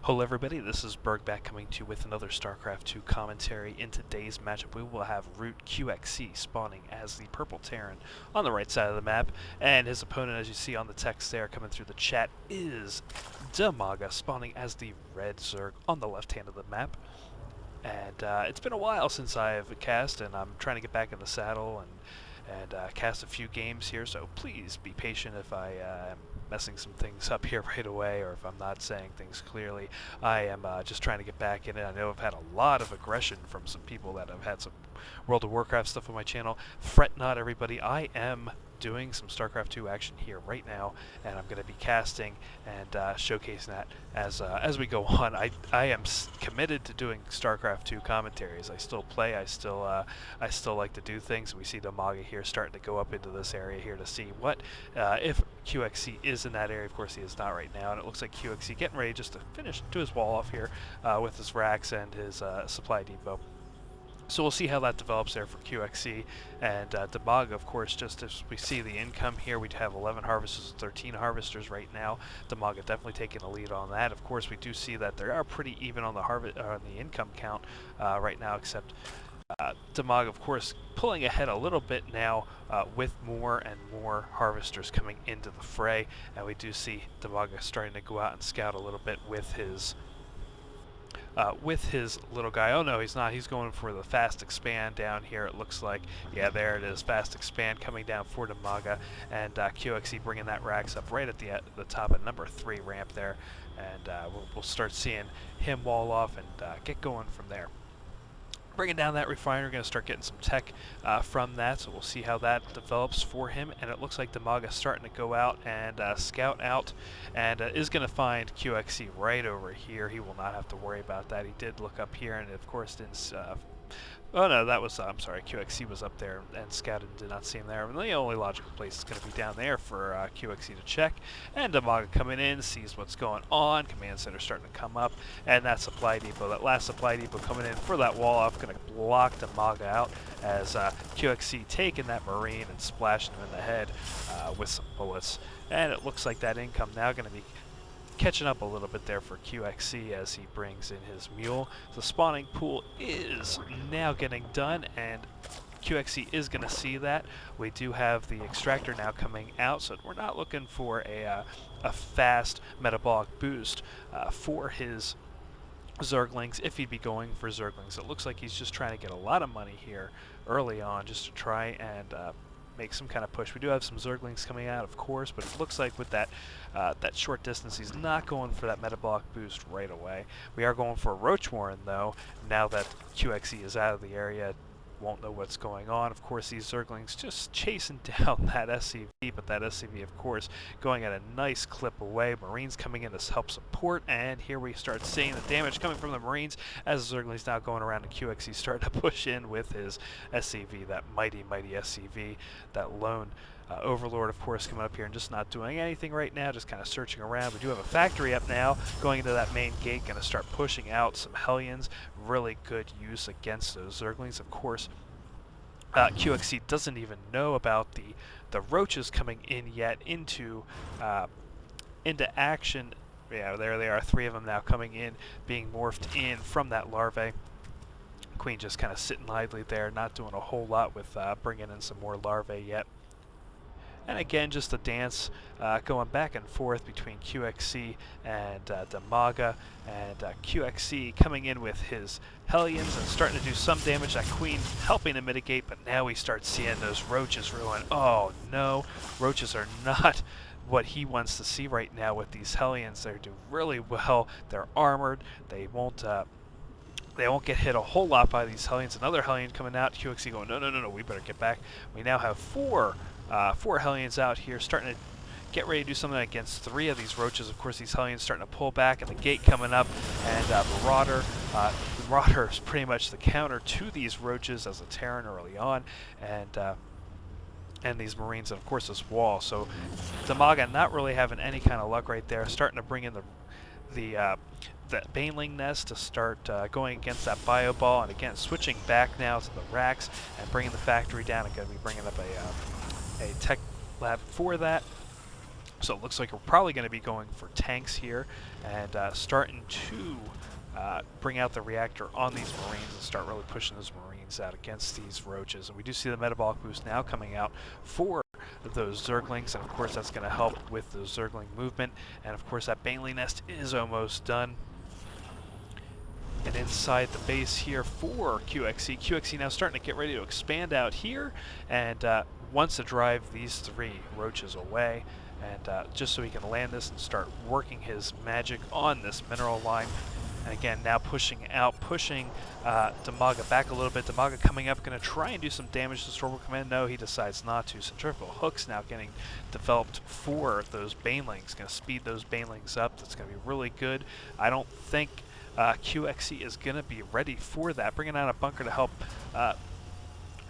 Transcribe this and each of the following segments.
Hello everybody, this is Burgback coming to you with another Starcraft 2 commentary. In today's matchup we will have ROOTqxc spawning as the purple Terran on the right side of the map, and his opponent, as you see on the text there coming through the chat, is mTwDIMAGA spawning as the red Zerg on the left hand of the map. And it's been a while since I've cast, and I'm trying to get back in the saddle and cast a few games here, so please be patient if I am messing some things up here right away, or if I'm not saying things clearly. I am just trying to get back in it. I know I've had a lot of aggression from some people that have had some World of Warcraft stuff on my channel. Fret not, everybody. I am doing some StarCraft 2 action here right now, and I'm going to be casting and showcasing that as we go on. I am committed to doing StarCraft 2 commentaries. I still play. I still like to do things. We see mTwDIMAGA here starting to go up into this area here to see what if QXC is in that area. Of course, he is not right now, and it looks like QXC getting ready just to finish do his wall off here with his racks and his supply depot. So we'll see how that develops there for QXC, and mTwDIMAGA, of course, just as we see the income here, we have 11 harvesters and 13 harvesters right now. mTwDIMAGA definitely taking the lead on that. Of course, we do see that they are pretty even on the income count right now, except mTwDIMAGA, of course, pulling ahead a little bit now with more and more harvesters coming into the fray, and we do see mTwDIMAGA starting to go out and scout a little bit with his little guy. Oh no, he's not. He's going for the fast expand down here, it looks like. Yeah, there it is. Fast expand coming down for mTwDIMAGA, and QXC bringing that racks up right at the top of number 3 ramp there, and we'll start seeing him wall off and get going from there. Bringing down that refiner, going to start getting some tech from that, so we'll see how that develops for him. And it looks like mTwDIMAGA is starting to go out and scout out, and is going to find QXC right over here. He will not have to worry about that. He did look up here, and of course didn't. Oh no, that was, I'm sorry, QXC was up there and scouted and did not see him there. And the only logical place is going to be down there for QXC to check. And mTwDIMAGA coming in, sees what's going on. Command center starting to come up. And that supply depot, that last supply depot coming in for that wall off, going to block mTwDIMAGA out as QXC taking that Marine and splashing him in the head with some bullets. And it looks like that income now going to be catching up a little bit there for QXC as he brings in his mule. The spawning pool is now getting done, and QXC is going to see that. We do have the extractor now coming out, so we're not looking for a fast metabolic boost for his Zerglings, if he'd be going for Zerglings. It looks like he's just trying to get a lot of money here early on just to try and make some kind of push. We do have some Zerglings coming out, of course, but it looks like with that that short distance, he's not going for that metabolic boost right away. We are going for a Roach Warren, though, now that QXC is out of the area. Won't know what's going on. Of course, these Zerglings just chasing down that SCV, but that SCV, of course, going at a nice clip away. Marines coming in to help support, and here we start seeing the damage coming from the Marines as the Zerglings now going around, and QXC starting to push in with his SCV, that mighty, mighty SCV, that lone Overlord, of course, coming up here and just not doing anything right now, just kind of searching around. We do have a factory up now going into that main gate, going to start pushing out some Hellions. Really good use against those Zerglings, of course. QXC doesn't even know about the roaches coming in yet into action. Yeah, there they are, 3 of them now coming in, being morphed in from that larvae. Queen just kind of sitting idly there, not doing a whole lot with bringing in some more larvae yet. And again, just a dance going back and forth between QXC and mTwDIMAGA, and QXC coming in with his Hellions and starting to do some damage. That Queen helping to mitigate, but now we start seeing those roaches ruin. Oh no, roaches are not what he wants to see right now with these Hellions. They do really well. They're armored. They won't get hit a whole lot by these Hellions. Another Hellion coming out. QXC going, no, no, no, no, we better get back. We now have 4 Hellions out here, starting to get ready to do something against 3 of these roaches. Of course, these Hellions starting to pull back, and the gate coming up, and Marauder is pretty much the counter to these roaches as a Terran early on, and these Marines, and of course this wall. So mTwDIMAGA not really having any kind of luck right there, starting to bring in the Baneling Nest to start going against that Bio Ball, and again switching back now to the racks and bringing the factory down. I'm going to be bringing up a tech lab for that. So it looks like we're probably going to be going for tanks here and starting to bring out the reactor on these Marines and start really pushing those Marines out against these roaches. And we do see the metabolic boost now coming out for those Zerglings, and of course that's going to help with the Zergling movement. And of course that Baneling nest is almost done. And inside the base here for QXC, QXC now starting to get ready to expand out here and wants to drive these 3 roaches away. And just so he can land this and start working his magic on this mineral line. And again, now pushing DIMAGA back a little bit. DIMAGA coming up, going to try and do some damage to Stormward Command. No, he decides not to. Centrifugal hooks now getting developed for those Banelings. Going to speed those Banelings up. That's going to be really good. I don't think QXC is going to be ready for that. Bringing out a bunker to help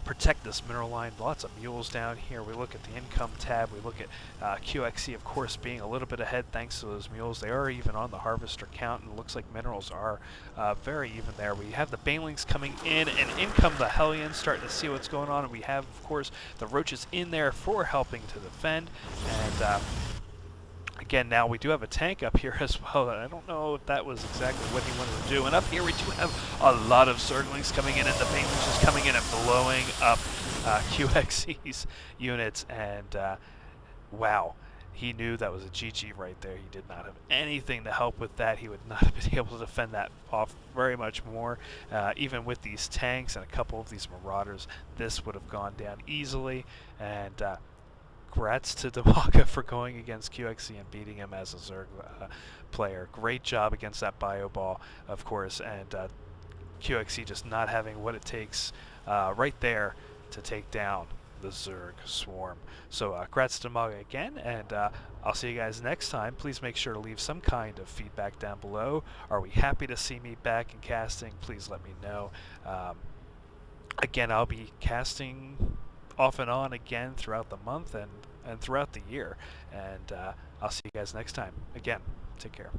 protect this mineral line. Lots of mules down here. We look at the income tab. We look at QXC, of course, being a little bit ahead thanks to those mules. They are even on the harvester count, and it looks like minerals are very even there. We have the Banelings coming in, and in come the Hellions, starting to see what's going on. And we have, of course, the roaches in there for helping to defend. And again, now we do have a tank up here as well. I don't know if that was exactly what he wanted to do. And up here we do have a lot of Zerglings coming in, and the Banelings just coming in and blowing up QXC's units. And wow, he knew that was a GG right there. He did not have anything to help with that. He would not have been able to defend that off very much more. Even with these tanks and a couple of these Marauders, this would have gone down easily. And congrats to DIMAGA for going against QXC and beating him as a Zerg player. Great job against that Bio Ball, of course, and QXC just not having what it takes right there to take down the Zerg swarm. So congrats to DIMAGA again, and I'll see you guys next time. Please make sure to leave some kind of feedback down below. Are we happy to see me back in casting? Please let me know. Again, I'll be casting off and on again throughout the month and throughout the year. And I'll see you guys next time. Again, take care.